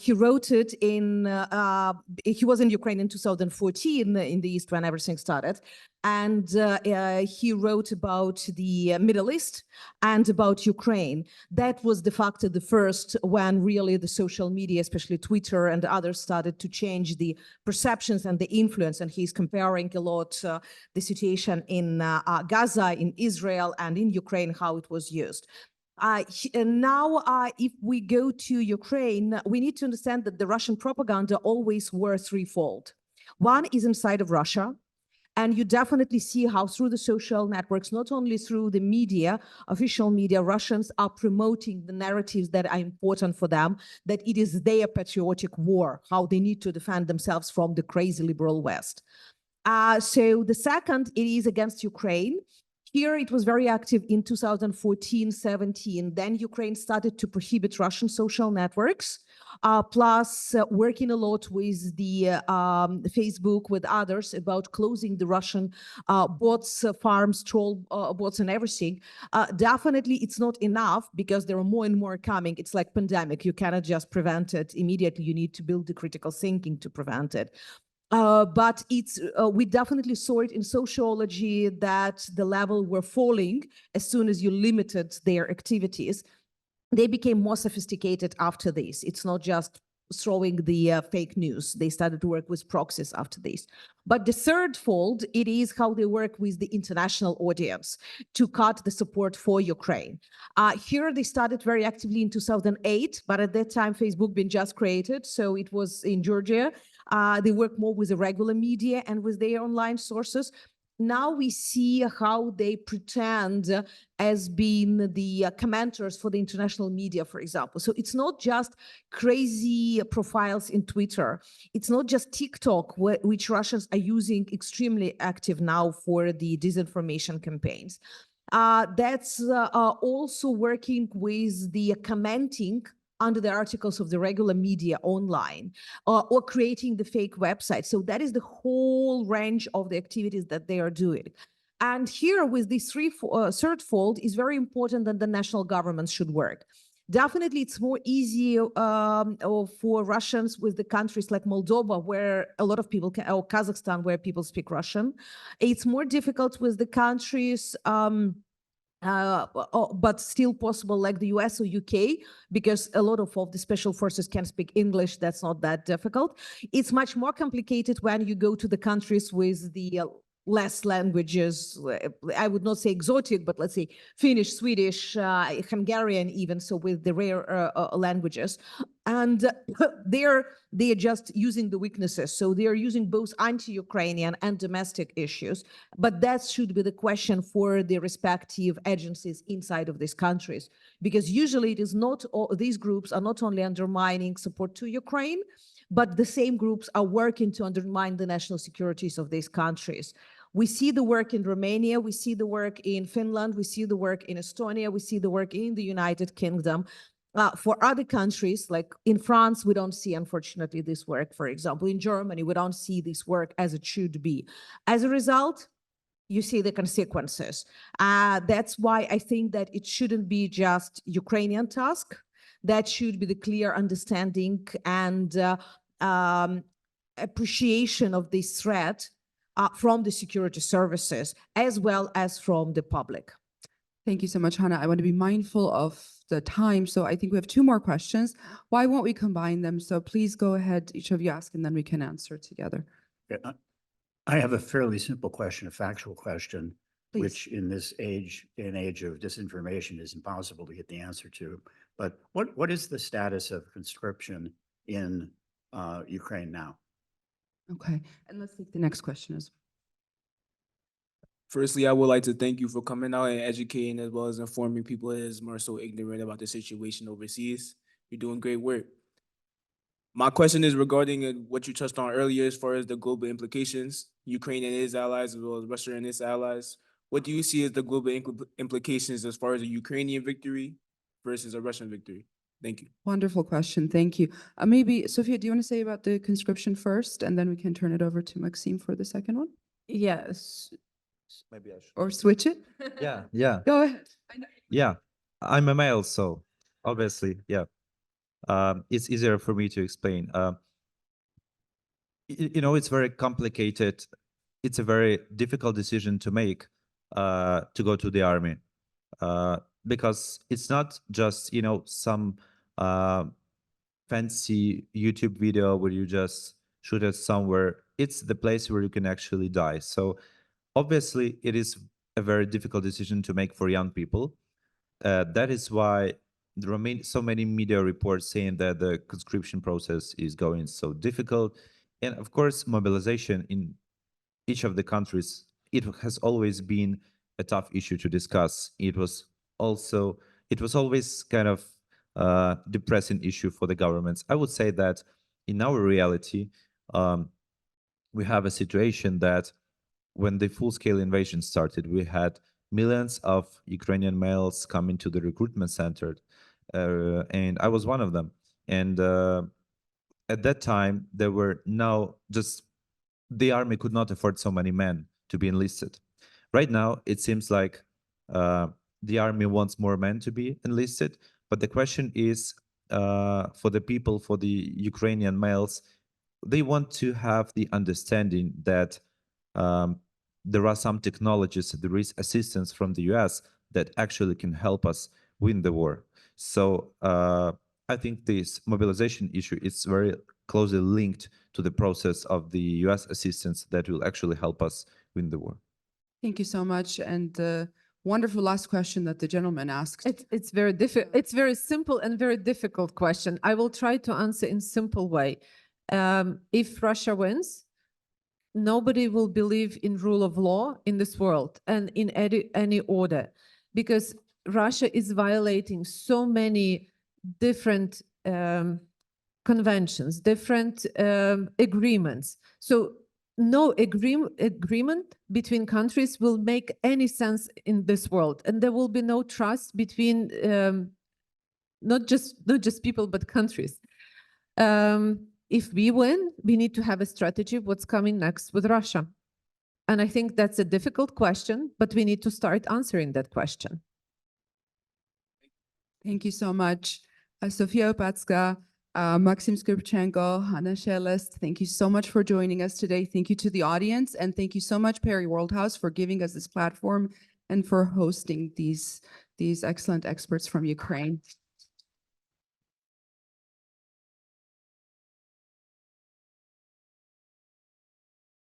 He wrote it he was in Ukraine in 2014 in the East when everything started. And he wrote about the Middle East and about Ukraine. That was de facto the first when really the social media, especially Twitter and others, started to change the perceptions and the influence. And he's comparing a lot the situation in Gaza, in Israel, and in Ukraine, how it was used. Now, if we go to Ukraine, we need to understand that the Russian propaganda always were threefold. One is inside of Russia, and you definitely see how through the social networks, not only through the media, official media, Russians are promoting the narratives that are important for them, that it is their patriotic war, how they need to defend themselves from the crazy liberal West. So the second, it is against Ukraine. Here it was very active in 2014-17. Then Ukraine started to prohibit Russian social networks, plus working a lot with the Facebook, with others about closing the Russian bots, farms, troll bots and everything. Definitely it's not enough because there are more and more coming. It's like pandemic. You cannot just prevent it immediately. You need to build the critical thinking to prevent it. But we definitely saw it in sociology that the level were falling as soon as you limited their activities. They became more sophisticated after this. It's not just throwing the fake news. They started to work with proxies after this. But the third fold, it is how they work with the international audience to cut the support for Ukraine. Here they started very actively in 2008, but at that time Facebook been just created, so it was in Georgia. They work more with the regular media and with their online sources. Now we see how they pretend as being the commenters for the international media, for example. So it's not just crazy profiles in Twitter. It's not just TikTok, which Russians are using extremely active now for the disinformation campaigns. That's also working with the commenting under the articles of the regular media online, or creating the fake website. So that is the whole range of the activities that they are doing. And here with this third fold is very important that the national governments should work. Definitely, it's more easy for Russians with the countries like Moldova, where a lot of people or Kazakhstan, where people speak Russian. It's more difficult with the countries but still possible like the US or UK, because a lot of the special forces can speak English. That's not that difficult. It's much more complicated when you go to the countries with the less languages. I would not say exotic, but let's say Finnish, Swedish, Hungarian even, so with the rare languages. And they're just using the weaknesses. So they're using both anti-Ukrainian and domestic issues. But that should be the question for the respective agencies inside of these countries. Because usually it is not, these groups are not only undermining support to Ukraine, but the same groups are working to undermine the national securities of these countries. We see the work in Romania, we see the work in Finland, we see the work in Estonia, we see the work in the United Kingdom. For other countries, like in France, we don't see, unfortunately, this work. For example, in Germany, we don't see this work as it should be. As a result, you see the consequences. That's why I think that it shouldn't be just Ukrainian task. That should be the clear understanding and appreciation of this threat from the security services, as well as from the public. Thank you so much, Hannah. I want to be mindful of the time, so I think we have 2 more questions. Why won't we combine them? So please go ahead, each of you ask, and then we can answer together. Yeah, I have a fairly simple question, a factual question, Please. which in this age of disinformation is impossible to get the answer to. But what is the status of conscription in Ukraine now? Okay, and let's take the next question as well. Firstly, I would like to thank you for coming out and educating as well as informing people that is more so ignorant about the situation overseas. You're doing great work. My question is regarding what you touched on earlier as far as the global implications, Ukraine and its allies as well as Russia and its allies. What do you see as the global implications as far as a Ukrainian victory versus a Russian victory? Thank you. Wonderful question. Thank you. Maybe, Sophia, do you want to say about the conscription first, and then we can turn it over to Maxime for the second one? Yes. Maybe I should. Or switch it? Yeah. Go ahead. Yeah, I'm a male, so obviously, yeah. It's easier for me to explain. You know, it's very complicated. It's a very difficult decision to make to go to the army because it's not just, you know, some fancy YouTube video where you just shoot it somewhere. It's the place where you can actually die. So obviously, it is a very difficult decision to make for young people. That is why there remain so many media reports saying that the conscription process is going so difficult. And of course, mobilization in each of the countries, it has always been a tough issue to discuss. It was always kind of depressing issue for the governments. I would say that in our reality, we have a situation that when the full-scale invasion started, we had millions of Ukrainian males coming to the recruitment center, and I was one of them. And at that time, there were the army could not afford so many men to be enlisted. Right now, it seems like the army wants more men to be enlisted, but the question is for the people, for the Ukrainian males, they want to have the understanding that there are some technologies, there is assistance from the US that actually can help us win the war. So I think this mobilization issue is very closely linked to the process of the US assistance that will actually help us win the war. Thank you so much. And the wonderful last question that the gentleman asked. It's very difficult. It's very simple and very difficult question. I will try to answer in simple way. If Russia wins, nobody will believe in rule of law in this world and in any order, because Russia is violating so many different conventions, different agreements. So no agreement between countries will make any sense in this world, and there will be no trust between not just people but countries. If we win, we need to have a strategy of what's coming next with Russia. And I think that's a difficult question, but we need to start answering that question. Thank you so much. Sofia Opatska, Maxim Skripchenko, Hanna Shelest, thank you so much for joining us today. Thank you to the audience, and thank you so much, Perry Worldhouse, for giving us this platform and for hosting these excellent experts from Ukraine.